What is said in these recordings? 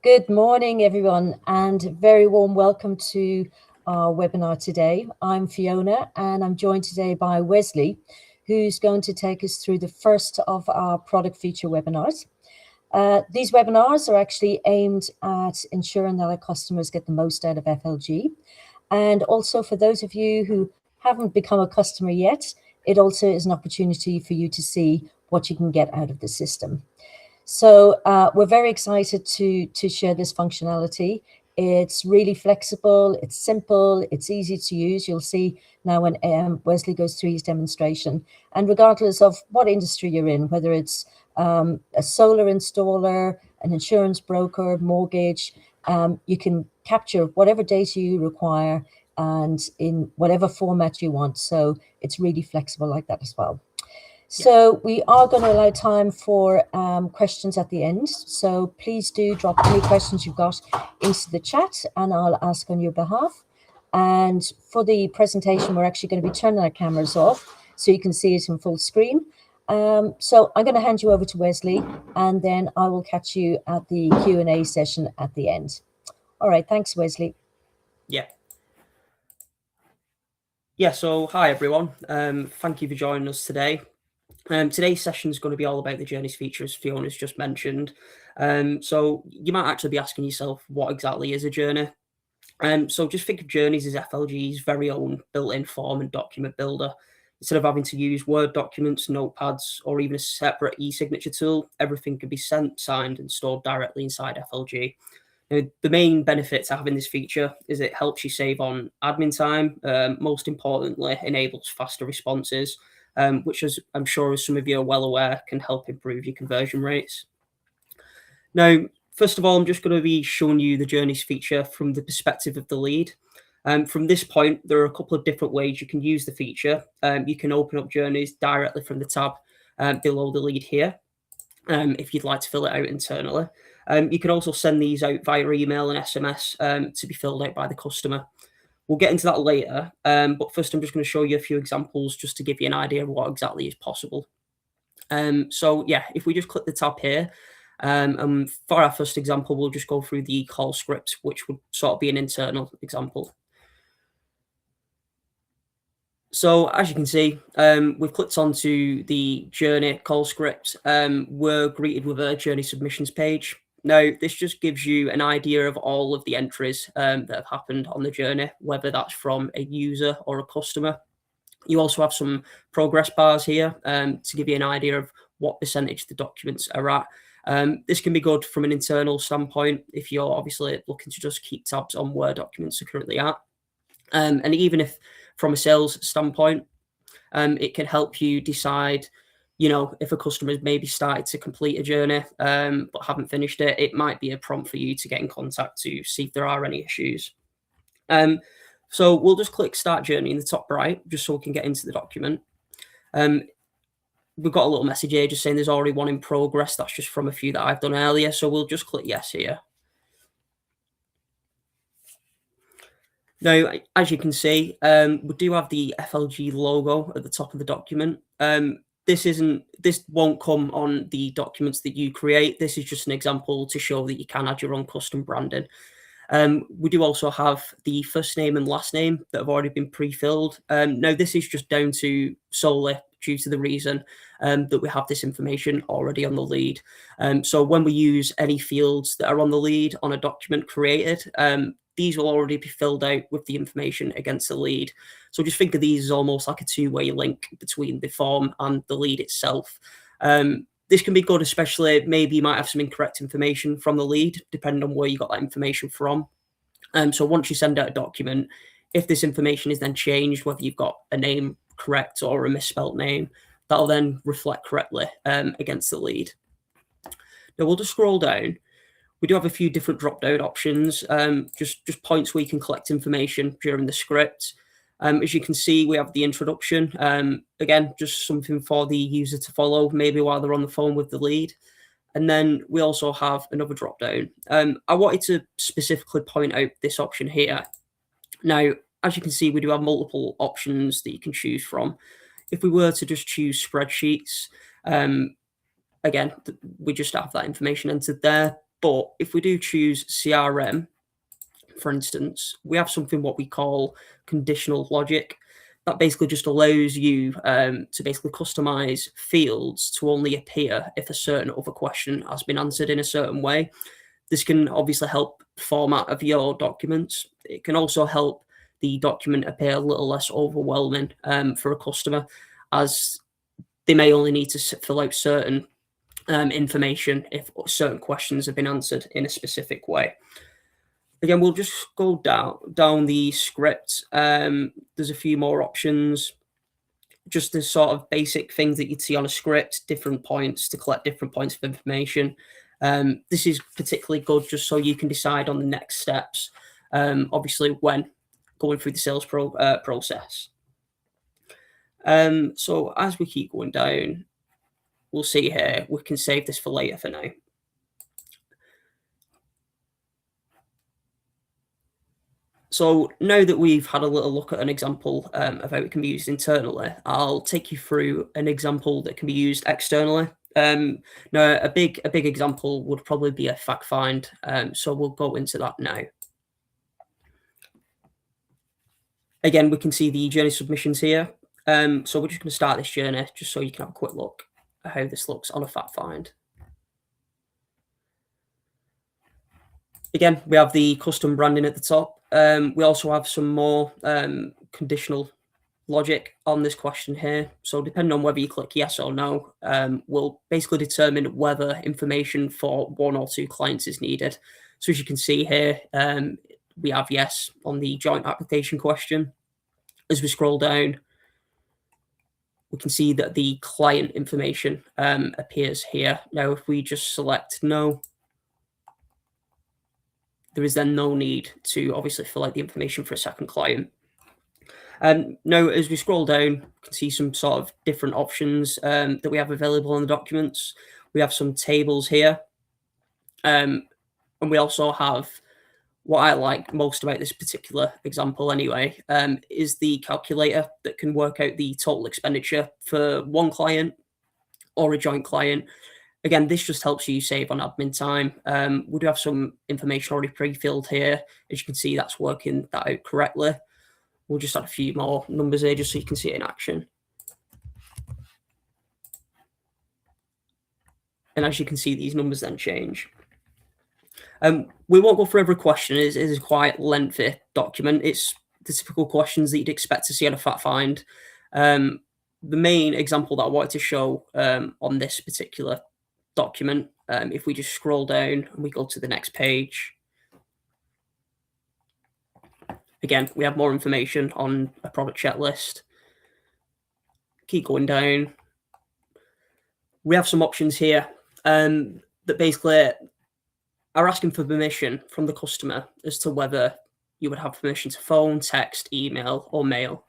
Good morning, everyone, and a very warm welcome to our webinar today. I'm Fiona, and I'm joined today by Wesley, who's going to take us through the first of our product feature webinars. These webinars are actually aimed at ensuring that our customers get the most out of FLG. And also for those of you who haven't become a customer yet, it also is an opportunity for you to see what you can get out of the system. So we're very excited to share this functionality. It's really flexible, it's simple, it's easy to use. You'll see now when Wesley goes through his demonstration. And regardless of what industry you're in, whether it's a solar installer, an insurance broker, mortgage, you can capture whatever data you require and in whatever format you want. So it's really flexible like that as well. So we are going to allow time for questions at the end. So please do drop any questions you've got into the chat and I'll ask on your behalf. And for the presentation, we're actually going to be turning our cameras off so you can see it in full screen. So I'm going to hand you over to Wesley and then I will catch you at the Q&A session at the end. All right, thanks, Wesley. Yeah, so hi everyone. Thank you for joining us today. Today's session is going to be all about the journeys feature, as Fiona's just mentioned. So you might actually be asking yourself, what exactly is a journey? So just think of journeys as FLG's very own built-in form and document builder. Instead of having to use Word documents, notepads, or even a separate e-signature tool, everything can be sent, signed, and stored directly inside FLG. Now, the main benefit to having this feature is it helps you save on admin time. Most importantly, enables faster responses, which, as I'm sure as some of you are well aware, can help improve your conversion rates. Now, first of all, I'm just going to be showing you the journeys feature from the perspective of the lead. From this point, there are a couple of different ways you can use the feature. You can open up journeys directly from the tab below the lead here, if you'd like to fill it out internally. You can also send these out via email and SMS to be filled out by the customer. We'll get into that later, but first I'm just going to show you a few examples just to give you an idea of what exactly is possible. So yeah, if we just click the tab here, and for our first example, we'll just go through the call script, which would sort of be an internal example. So as you can see, we've clicked onto the journey call script. We're greeted with a journey submissions page. Now, this just gives you an idea of all of the entries that have happened on the journey, whether that's from a user or a customer. You also have some progress bars here to give you an idea of what percentage the documents are at. This can be good from an internal standpoint if you're obviously looking to just keep tabs on where documents are currently at. And even if from a sales standpoint, it can help you decide, you know, if a customer's maybe started to complete a journey but haven't finished it, it might be a prompt for you to get in contact to see if there are any issues. So we'll just click Start Journey in the top right, just so we can get into the document. We've got a little message here just saying there's already one in progress. That's just from a few that I've done earlier. So we'll just click Yes here. Now, as you can see, we do have the FLG logo at the top of the document. This won't come on the documents that you create. This is just an example to show that you can add your own custom branding. We do also have the first name and last name that have already been pre-filled. Now, this is just down to solely due to the reason that we have this information already on the lead. So when we use any fields that are on the lead on a document created, these will already be filled out with the information against the lead. So just think of these as almost like a two-way link between the form and the lead itself. This can be good, especially maybe you might have some incorrect information from the lead, depending on where you got that information from. So once you send out a document, if this information is then changed, whether you've got a name correct or a misspelled name, that'll then reflect correctly against the lead. Now we'll just scroll down. We do have a few different drop-down options, just points where you can collect information during the script. As you can see, we have the introduction. Again, just something for the user to follow, maybe while they're on the phone with the lead. And then we also have another drop-down. I wanted to specifically point out this option here. Now, as you can see, we do have multiple options that you can choose from. If we were to just choose spreadsheets, again, we just have that information entered there. But if we do choose CRM, for instance, we have something what we call conditional logic. That basically just allows you to basically customize fields to only appear if a certain other question has been answered in a certain way. This can obviously help format of your documents. It can also help the document appear a little less overwhelming for a customer, as they may only need to fill out certain information if certain questions have been answered in a specific way. Again, we'll just go down the script. There's a few more options, just the sort of basic things that you'd see on a script, different points to collect different points of information. This is particularly good just so you can decide on the next steps, obviously when going through the sales process. So as we keep going down, we'll see here, we can save this for later for now. So now that we've had a little look at an example of how it can be used internally, I'll take you through an example that can be used externally. Now, a big example would probably be a fact find. So we'll go into that now. Again, we can see the journey submissions here. So we're just going to start this journey just so you can have a quick look at how this looks on a fact find. Again, we have the custom branding at the top. We also have some more conditional logic on this question here. So depending on whether you click yes or no, will basically determine whether information for one or two clients is needed. So as you can see here, we have yes on the joint application question. As we scroll down, we can see that the client information appears here. Now, if we just select no, there is then no need to obviously fill out the information for a second client. Now, as we scroll down, you can see some sort of different options that we have available in the documents. We have some tables here. And we also have, what I like most about this particular example anyway, is the calculator that can work out the total expenditure for one client or a joint client. Again, this just helps you save on admin time. We do have some information already pre-filled here. As you can see, that's working that out correctly. We'll just add a few more numbers here just so you can see it in action. And as you can see, these numbers then change. We won't go through every question. It is a quite lengthy document. It's the typical questions that you'd expect to see on a fact find. The main example that I wanted to show on this particular document, if we just scroll down and we go to the next page, again, we have more information on a product checklist. Keep going down. We have some options here that basically are asking for permission from the customer as to whether you would have permission to phone, text, email, or mail.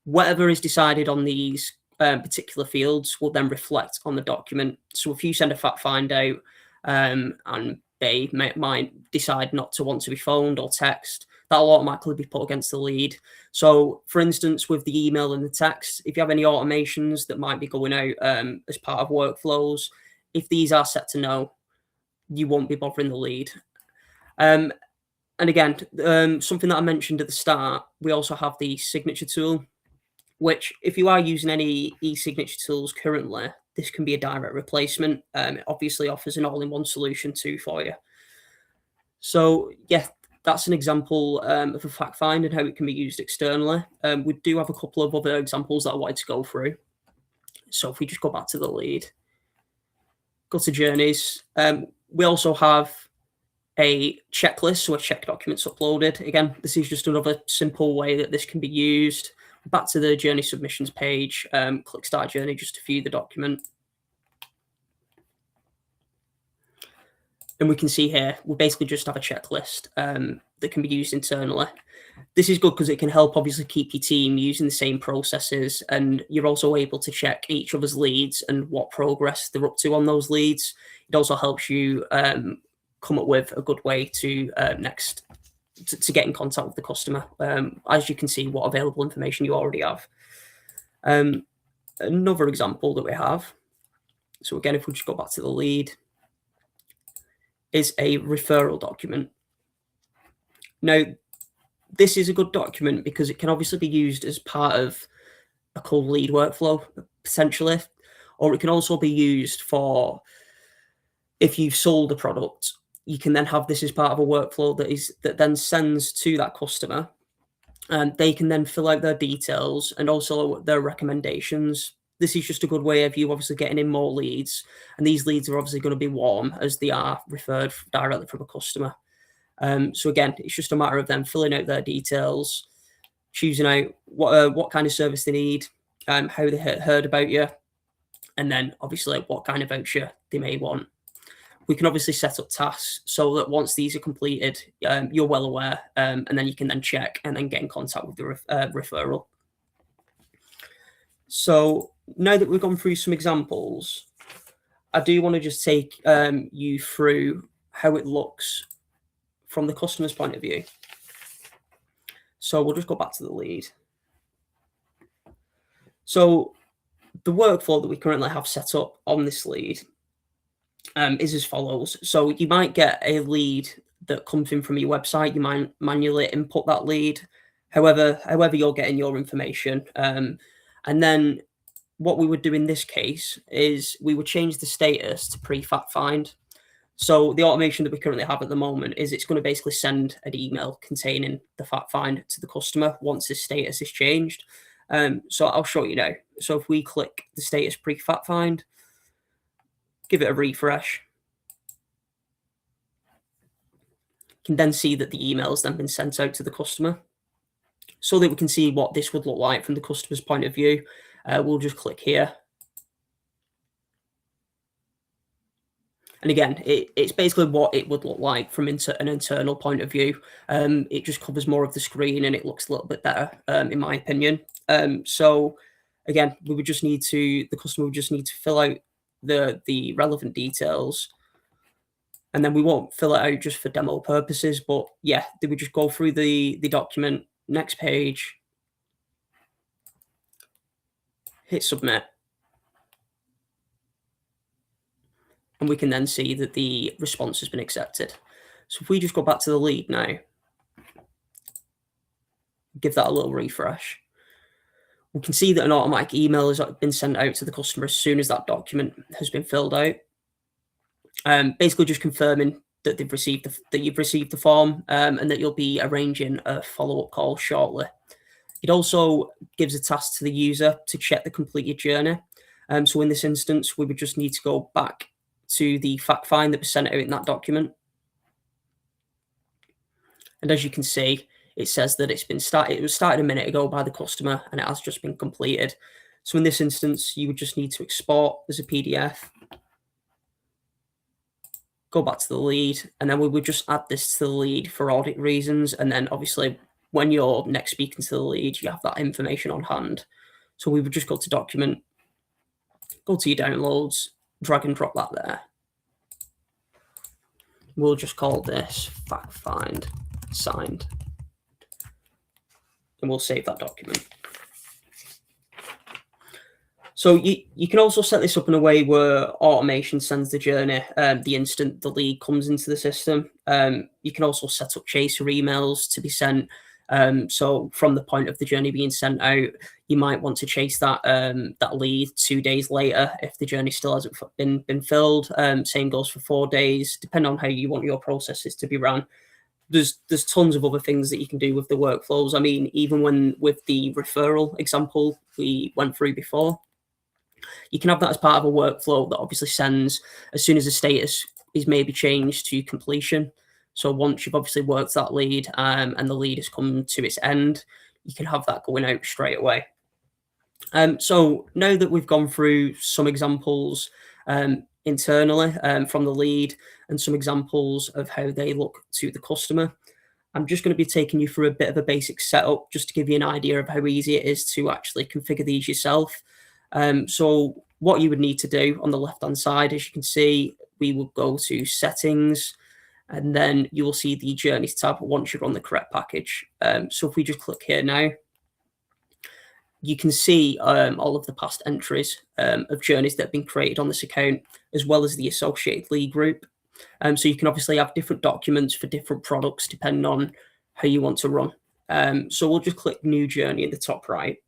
Whatever is decided on these particular fields will then reflect on the document. So if you send a fact find out and they might decide not to want to be phoned or text, that'll automatically be put against the lead. So for instance, with the email and the text, if you have any automations that might be going out as part of workflows, if these are set to no, you won't be bothering the lead. And again, something that I mentioned at the start, we also have the signature tool, which if you are using any e-signature tools currently, this can be a direct replacement. It obviously offers an all-in-one solution too for you. So yeah, that's an example of a fact find and how it can be used externally. We do have a couple of other examples that I wanted to go through. So if we just go back to the lead, go to journeys, we also have a checklist, so a check documents uploaded. Again, this is just another simple way that this can be used. Back to the journey submissions page, click start journey just to view the document. And we can see here, we basically just have a checklist that can be used internally. This is good because it can help obviously keep your team using the same processes, and you're also able to check each other's leads and what progress they're up to on those leads. It also helps you come up with a good way to to get in contact with the customer, as you can see what available information you already have. Another example that we have, so again, if we just go back to the lead, is a referral document. Now, this is a good document because it can obviously be used as part of a cold lead workflow, potentially, or it can also be used for if you've sold a product, you can then have this as part of a workflow that then sends to that customer, and they can then fill out their details and also their recommendations. This is just a good way of you obviously getting in more leads, and these leads are obviously going to be warm as they are referred directly from a customer. So again, it's just a matter of them filling out their details, choosing out what kind of service they need, how they heard about you, and then obviously what kind of voucher they may want. We can obviously set up tasks so that once these are completed, you're well aware, and then you can then check and then get in contact with the referral. So now that we've gone through some examples, I do want to just take you through how it looks from the customer's point of view. So we'll just go back to the lead. So the workflow that we currently have set up on this lead is as follows. So you might get a lead that comes in from your website. You might manually input that lead, however you're getting your information. And then what we would do in this case is we would change the status to pre-fact find. So the automation that we currently have at the moment is it's going to basically send an email containing the fact find to the customer once this status is changed. So I'll show you now. So if we click the status pre-fact find, give it a refresh, you can then see that the email has then been sent out to the customer. So that we can see what this would look like from the customer's point of view, we'll just click here. And again, it's basically what it would look like from an internal point of view. It just covers more of the screen and it looks a little bit better, in my opinion. So again, the customer would just need to fill out the relevant details, and then we won't fill it out just for demo purposes, but yeah, they would just go through the document, next page, hit submit, and we can then see that the response has been accepted. So if we just go back to the lead now, give that a little refresh, we can see that an automatic email has been sent out to the customer as soon as that document has been filled out. Basically just confirming that you've received the form, and that you'll be arranging a follow-up call shortly. It also gives a task to the user to check the completed journey. So in this instance, we would just need to go back to the fact find that was sent out in that document. And as you can see, it says that it was started a minute ago by the customer and it has just been completed. So in this instance, you would just need to export as a PDF, go back to the lead, and then we would just add this to the lead for audit reasons. And then obviously when you're next speaking to the lead, you have that information on hand. So we would just go to document, go to your downloads, drag and drop that there. We'll just call this fact find signed, and we'll save that document. So you can also set this up in a way where automation sends the journey the instant the lead comes into the system. You can also set up chaser emails to be sent. So from the point of the journey being sent out, you might want to chase that lead 2 days later if the journey still hasn't been filled. Same goes for 4 days, depending on how you want your processes to be run. There's tons of other things that you can do with the workflows. I mean, even with the referral example we went through before, you can have that as part of a workflow that obviously sends as soon as the status is maybe changed to completion. So once you've obviously worked that lead, and the lead has come to its end, you can have that going out straight away. So now that we've gone through some examples internally from the lead and some examples of how they look to the customer, I'm just going to be taking you through a bit of a basic setup just to give you an idea of how easy it is to actually configure these yourself. So what you would need to do on the left-hand side, as you can see, we will go to settings, and then you will see the journeys tab once you're on the correct package. So if we just click here now, you can see all of the past entries of journeys that have been created on this account, as well as the associated lead group. So you can obviously have different documents for different products depending on how you want to run. So we'll just click New Journey in the top right,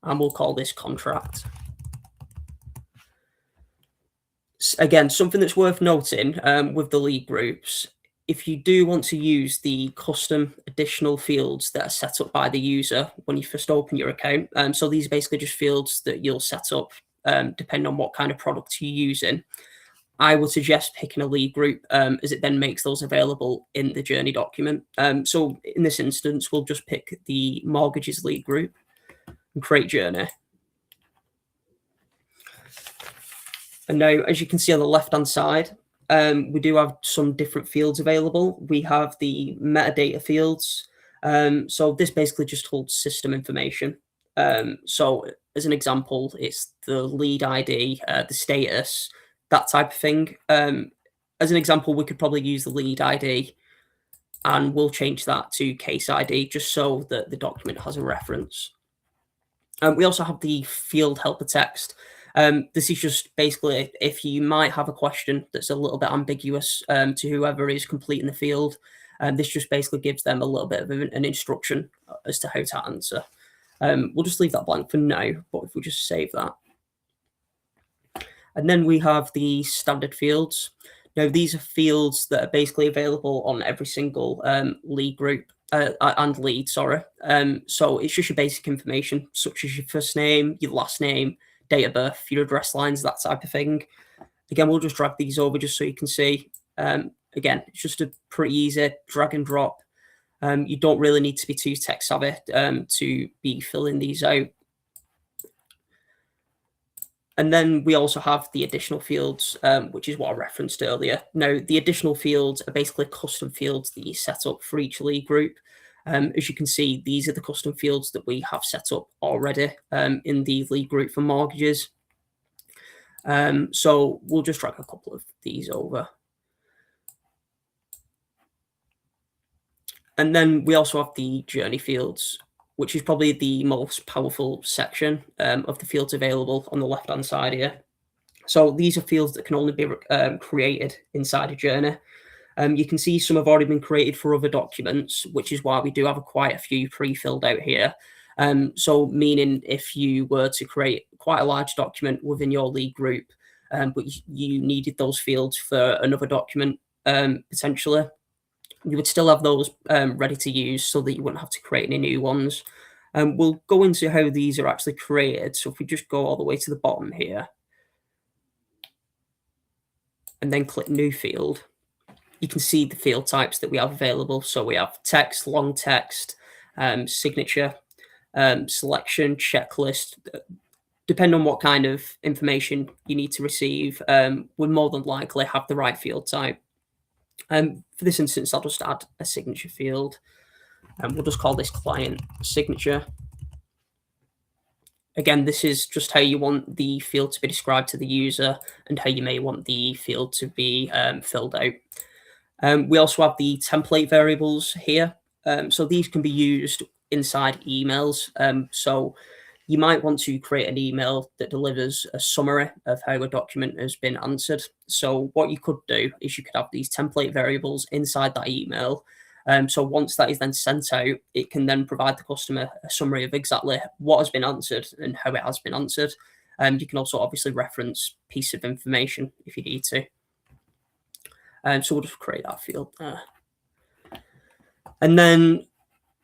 and we'll call this contract. Again, something that's worth noting with the lead groups, if you do want to use the custom additional fields that are set up by the user when you first open your account, so these are basically just fields that you'll set up depending on what kind of product you're using, I would suggest picking a lead group as it then makes those available in the journey document. So in this instance, we'll just pick the mortgages lead group and create journey. And now, as you can see on the left-hand side, we do have some different fields available. We have the metadata fields. So this basically just holds system information. So as an example, it's the lead ID, the status, that type of thing. As an example, we could probably use the lead ID, and we'll change that to case ID just so that the document has a reference. We also have the field helper text. This is just basically if you might have a question that's a little bit ambiguous to whoever is completing the field. This just basically gives them a little bit of an instruction as to how to answer. We'll just leave that blank for now, but if we just save that. And then we have the standard fields. Now, these are fields that are basically available on every single lead group and lead, sorry. So it's just your basic information, such as your first name, your last name, date of birth, your address lines, that type of thing. Again, we'll just drag these over just so you can see. Again, it's just a pretty easy drag and drop. You don't really need to be too tech savvy to be filling these out. And then we also have the additional fields, which is what I referenced earlier. Now, the additional fields are basically custom fields that you set up for each lead group. As you can see, these are the custom fields that we have set up already in the lead group for mortgages. So we'll just drag a couple of these over. And then we also have the journey fields, which is probably the most powerful section of the fields available on the left-hand side here. So these are fields that can only be created inside a journey. You can see some have already been created for other documents, which is why we do have quite a few pre-filled out here. So meaning if you were to create quite a large document within your lead group, but you needed those fields for another document potentially, you would still have those ready to use so that you wouldn't have to create any new ones. We'll go into how these are actually created. So if we just go all the way to the bottom here and then click new field, you can see the field types that we have available. So we have text, long text, signature, selection, checklist. Depending on what kind of information you need to receive, we'll more than likely have the right field type. For this instance, I'll just add a signature field, and we'll just call this client signature. Again, this is just how you want the field to be described to the user and how you may want the field to be filled out. We also have the template variables here. So these can be used inside emails. So you might want to create an email that delivers a summary of how a document has been answered. So what you could do is you could have these template variables inside that email. So once that is then sent out, it can then provide the customer a summary of exactly what has been answered and how it has been answered. You can also obviously reference piece of information if you need to. So we'll just create that field there. And then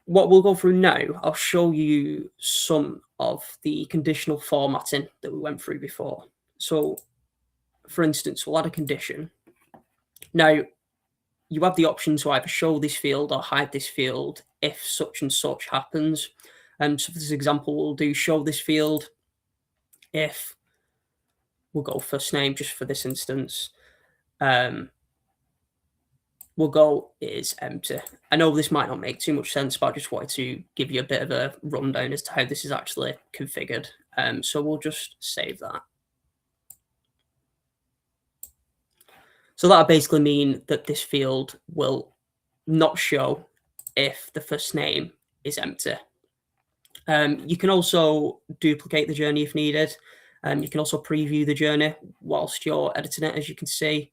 what we'll go through now, I'll show you some of the conditional formatting that we went through before. So for instance, we'll add a condition. Now, you have the option to either show this field or hide this field if such and such happens. So for this example, we'll do show this field if, we'll go first name just for this instance. We'll go is empty. I know this might not make too much sense, but I just wanted to give you a bit of a rundown as to how this is actually configured. So we'll just save that. So that'll basically mean that this field will not show if the first name is empty. You can also duplicate the journey if needed. You can also preview the journey whilst you're editing it, as you can see.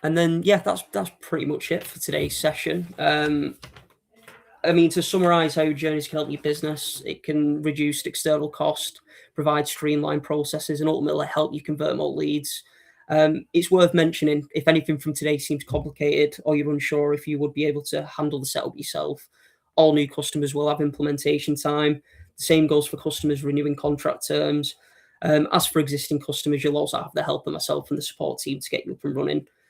And then, yeah, that's pretty much it for today's session. I mean, to summarize how journeys can help your business, it can reduce external cost, provide streamlined processes, and ultimately help you convert more leads. It's worth mentioning, if anything from today seems complicated or you're unsure if you would be able to handle the setup yourself, all new customers will have implementation time. The same goes for customers renewing contract terms. As for existing customers, you'll also have the help of myself and the support team to get you up and running.